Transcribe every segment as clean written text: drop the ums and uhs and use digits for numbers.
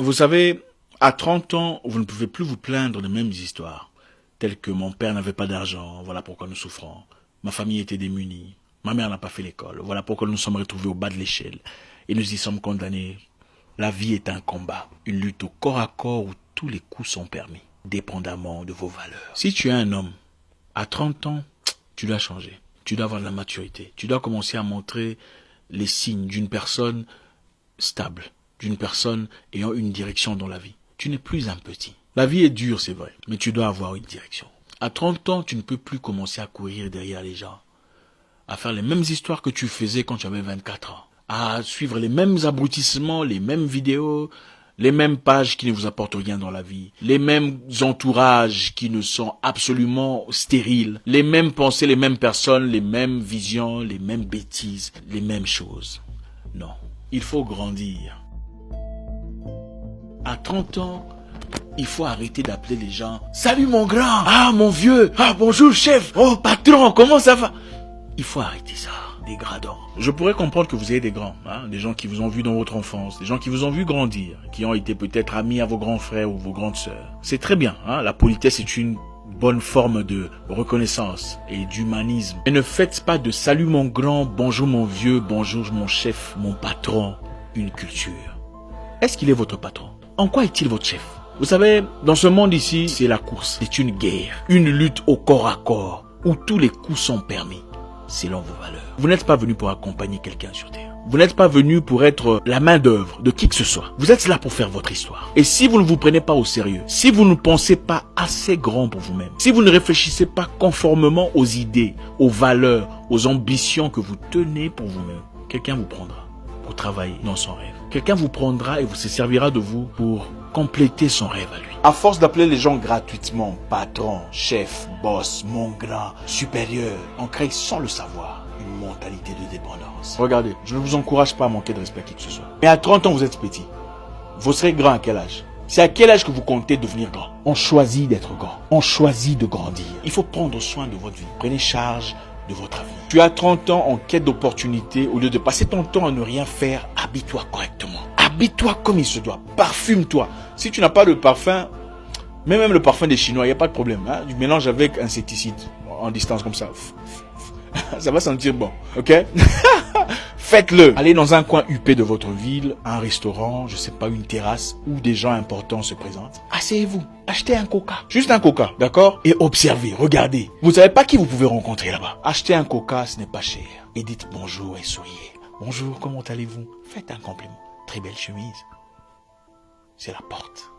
Vous savez, à 30 ans, vous ne pouvez plus vous plaindre des mêmes histoires, telles que mon père n'avait pas d'argent, voilà pourquoi nous souffrons. Ma famille était démunie, ma mère n'a pas fait l'école, voilà pourquoi nous nous sommes retrouvés au bas de l'échelle et nous y sommes condamnés. La vie est un combat, une lutte au corps à corps où tous les coups sont permis, dépendamment de vos valeurs. Si tu es un homme, à 30 ans, tu dois changer, tu dois avoir de la maturité, tu dois commencer à montrer les signes d'une personne stable, d'une personne ayant une direction dans la vie. Tu n'es plus un petit. La vie est dure, c'est vrai, mais tu dois avoir une direction. À 30 ans, tu ne peux plus commencer à courir derrière les gens, à faire les mêmes histoires que tu faisais quand tu avais 24 ans, à suivre les mêmes abrutissements, les mêmes vidéos, les mêmes pages qui ne vous apportent rien dans la vie, les mêmes entourages qui ne sont absolument stériles, les mêmes pensées, les mêmes personnes, les mêmes visions, les mêmes bêtises, les mêmes choses. Non, il faut grandir. À 30 ans, il faut arrêter d'appeler les gens « Salut mon grand !»« Ah mon vieux !»« Ah bonjour chef !»« Oh patron, comment ça va ?» Il faut arrêter ça, dégradant. Je pourrais comprendre que vous ayez des grands, des gens qui vous ont vu dans votre enfance, des gens qui vous ont vu grandir, qui ont été peut-être amis à vos grands frères ou vos grandes sœurs. C'est très bien, la politesse est une bonne forme de reconnaissance et d'humanisme. Et ne faites pas de « Salut mon grand »,« Bonjour mon vieux »,« Bonjour mon chef »,« Mon patron » une culture. Est-ce qu'il est votre patron? En quoi est-il votre chef? Vous savez, dans ce monde ici, c'est la course. C'est une guerre, une lutte au corps à corps, où tous les coups sont permis, selon vos valeurs. Vous n'êtes pas venu pour accompagner quelqu'un sur Terre. Vous n'êtes pas venu pour être la main d'œuvre de qui que ce soit. Vous êtes là pour faire votre histoire. Et si vous ne vous prenez pas au sérieux, si vous ne pensez pas assez grand pour vous-même, si vous ne réfléchissez pas conformément aux idées, aux valeurs, aux ambitions que vous tenez pour vous-même, quelqu'un vous prendra pour travailler dans son rêve. Quelqu'un vous prendra et vous se servira de vous pour compléter son rêve à lui. À force d'appeler les gens gratuitement patron, chef, boss, mon grand, supérieur, on crée sans le savoir une mentalité de dépendance. Regardez, je ne vous encourage pas à manquer de respect à qui que ce soit. Mais à 30 ans, vous êtes petit. Vous serez grand à quel âge? C'est à quel âge que vous comptez devenir grand? On choisit d'être grand. On choisit de grandir. Il faut prendre soin de votre vie. Prenez charge de votre avenir. Tu as 30 ans en quête d'opportunité. Au lieu de passer ton temps à ne rien faire, habille-toi correctement. Habille-toi comme il se doit. Parfume-toi. Si tu n'as pas de parfum, même le parfum des Chinois, il n'y a pas de problème. Du mélange avec insecticide en distance comme ça. Ça va sentir bon. Ok? Faites-le. Allez dans un coin huppé de votre ville, un restaurant, je sais pas, une terrasse où des gens importants se présentent. Asseyez-vous. Achetez un coca. Juste un coca, d'accord? Et observez, regardez. Vous savez pas qui vous pouvez rencontrer là-bas. Achetez un coca, ce n'est pas cher. Et dites bonjour et souriez. Bonjour, comment allez-vous? Faites un compliment. Très belle chemise. C'est la porte.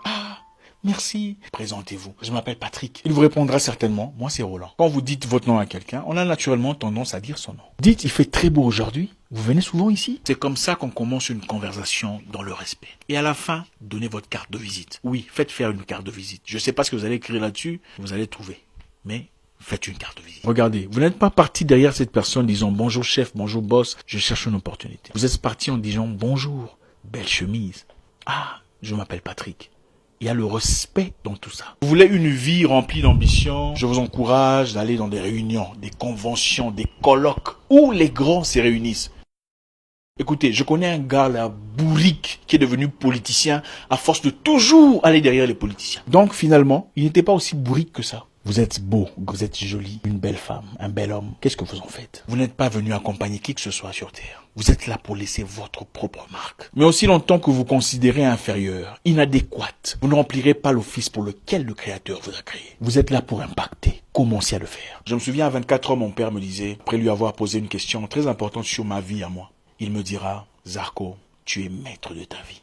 Ah, merci. Présentez-vous. Je m'appelle Patrick. Il vous répondra certainement. Moi, c'est Roland. Quand vous dites votre nom à quelqu'un, on a naturellement tendance à dire son nom. Dites, il fait très beau aujourd'hui. Vous venez souvent ici? C'est comme ça qu'on commence une conversation dans le respect. Et à la fin, donnez votre carte de visite. Oui, faites faire une carte de visite. Je ne sais pas ce que vous allez écrire là-dessus. Vous allez trouver. Mais faites une carte de visite. Regardez, vous n'êtes pas parti derrière cette personne disant bonjour chef, bonjour boss, je cherche une opportunité. Vous êtes parti en disant bonjour, belle chemise. Ah, je m'appelle Patrick. Il y a le respect dans tout ça. Vous voulez une vie remplie d'ambition? Je vous encourage d'aller dans des réunions, des conventions, des colloques où les grands se réunissent. Écoutez, je connais un gars là, bourrique, qui est devenu politicien à force de toujours aller derrière les politiciens. Donc finalement, il n'était pas aussi bourrique que ça. Vous êtes beau, vous êtes jolie, une belle femme, un bel homme. Qu'est-ce que vous en faites? Vous n'êtes pas venu accompagner qui que ce soit sur Terre. Vous êtes là pour laisser votre propre marque. Mais aussi longtemps que vous considérez inférieur, inadéquate, vous ne remplirez pas l'office pour lequel le Créateur vous a créé. Vous êtes là pour impacter. Commencez à le faire. Je me souviens à 24 ans, mon père me disait, après lui avoir posé une question très importante sur ma vie à moi, il me dira, Zarko, tu es maître de ta vie.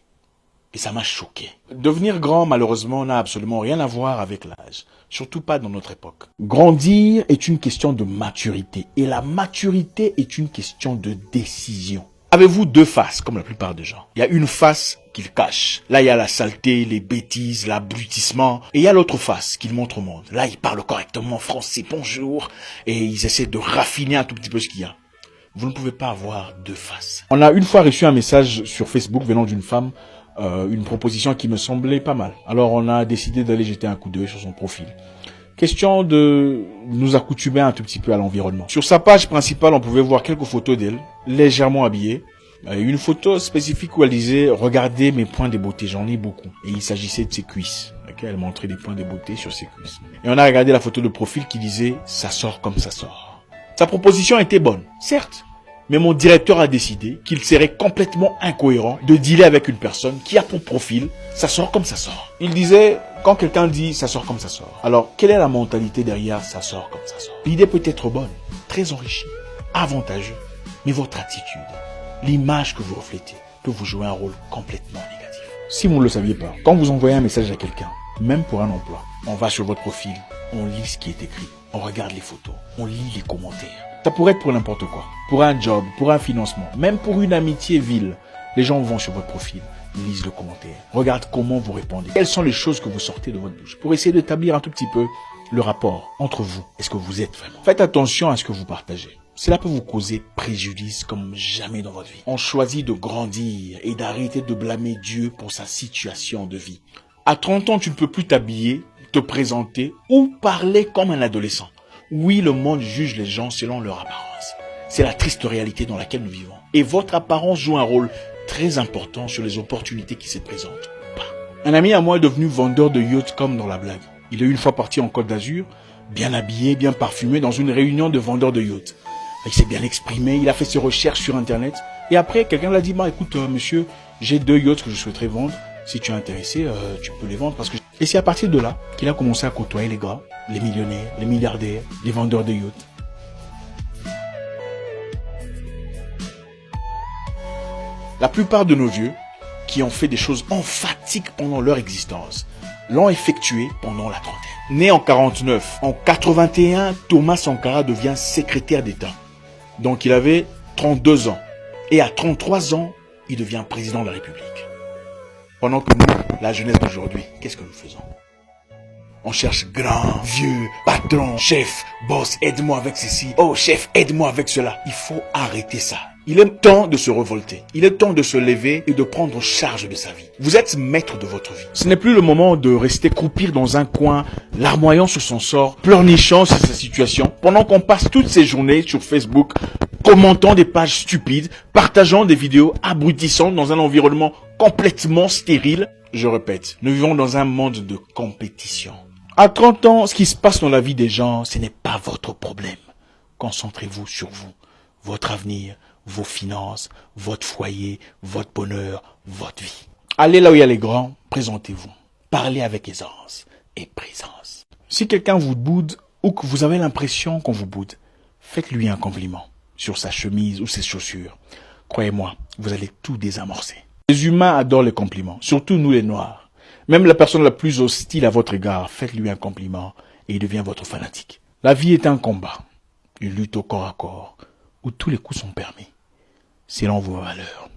Et ça m'a choqué. Devenir grand, malheureusement, n'a absolument rien à voir avec l'âge. Surtout pas dans notre époque. Grandir est une question de maturité. Et la maturité est une question de décision. Avez-vous deux faces, comme la plupart des gens? Il y a une face qu'ils cachent. Là, il y a la saleté, les bêtises, l'abrutissement. Et il y a l'autre face qu'ils montrent au monde. Là, ils parlent correctement français, bonjour. Et ils essaient de raffiner un tout petit peu ce qu'il y a. Vous ne pouvez pas avoir deux faces. On a une fois reçu un message sur Facebook venant d'une femme, une proposition qui me semblait pas mal. Alors on a décidé d'aller jeter un coup d'œil sur son profil. Question de nous accoutumer un tout petit peu à l'environnement. Sur sa page principale, on pouvait voir quelques photos d'elle, légèrement habillée, Une photo spécifique où elle disait « Regardez mes points de beauté, j'en ai beaucoup ». Et il s'agissait de ses cuisses. Okay, elle montrait des points de beauté sur ses cuisses. Et on a regardé la photo de profil qui disait « Ça sort comme ça sort ». Sa proposition était bonne, certes. Mais mon directeur a décidé qu'il serait complètement incohérent de dealer avec une personne qui a pour profil « Ça sort comme ça sort ». Il disait « Quand quelqu'un dit « Ça sort comme ça sort », alors quelle est la mentalité derrière « Ça sort comme ça sort ». L'idée peut être bonne, très enrichie, avantageuse, mais votre attitude, l'image que vous reflétez, peut vous jouer un rôle complètement négatif. Si vous ne le saviez pas, quand vous envoyez un message à quelqu'un, même pour un emploi, on va sur votre profil, on lit ce qui est écrit, on regarde les photos, on lit les commentaires. Ça pourrait être pour n'importe quoi, pour un job, pour un financement, même pour une amitié vile. Les gens vont sur votre profil, lisent le commentaire, regardent comment vous répondez, quelles sont les choses que vous sortez de votre bouche, pour essayer d'établir un tout petit peu le rapport entre vous. Est-ce que vous êtes vraiment? Faites attention à ce que vous partagez. Cela peut vous causer préjudice comme jamais dans votre vie. On choisit de grandir et d'arrêter de blâmer Dieu pour sa situation de vie. À 30 ans, tu ne peux plus t'habiller, te présenter ou parler comme un adolescent. Oui, le monde juge les gens selon leur apparence. C'est la triste réalité dans laquelle nous vivons. Et votre apparence joue un rôle très important sur les opportunités qui se présentent. Un ami à moi est devenu vendeur de yachts comme dans la blague. Il est une fois parti en Côte d'Azur, bien habillé, bien parfumé, dans une réunion de vendeurs de yachts. Il s'est bien exprimé, il a fait ses recherches sur Internet. Et après, quelqu'un l'a dit, écoute, monsieur, j'ai 2 yachts que je souhaiterais vendre. Si tu es intéressé, tu peux les vendre. Et c'est à partir de là qu'il a commencé à côtoyer les gars, les millionnaires, les milliardaires, les vendeurs de yachts. La plupart de nos vieux, qui ont fait des choses emphatiques pendant leur existence, l'ont effectué pendant la trentaine. Né en 49, en 81, Thomas Sankara devient secrétaire d'État. Donc il avait 32 ans. Et à 33 ans, il devient président de la République. Pendant que nous, la jeunesse d'aujourd'hui, qu'est-ce que nous faisons? On cherche grand, vieux, patron, chef, boss, aide-moi avec ceci. Oh chef, aide-moi avec cela. Il faut arrêter ça. Il est temps de se révolter. Il est temps de se lever et de prendre charge de sa vie. Vous êtes maître de votre vie. Ce n'est plus le moment de rester croupir dans un coin, larmoyant sur son sort, pleurnichant sur sa situation, pendant qu'on passe toutes ces journées sur Facebook, commentant des pages stupides, partageant des vidéos abrutissantes dans un environnement complètement stérile. Je répète, nous vivons dans un monde de compétition. À 30 ans, ce qui se passe dans la vie des gens, ce n'est pas votre problème. Concentrez-vous sur vous, votre avenir, vos finances, votre foyer, votre bonheur, votre vie. Allez là où il y a les grands, présentez-vous. Parlez avec aisance et présence. Si quelqu'un vous boude ou que vous avez l'impression qu'on vous boude, faites-lui un compliment sur sa chemise ou ses chaussures. Croyez-moi, vous allez tout désamorcer. Les humains adorent les compliments, surtout nous les noirs. Même la personne la plus hostile à votre égard, faites-lui un compliment et il devient votre fanatique. La vie est un combat, une lutte au corps à corps, où tous les coups sont permis, selon vos valeurs.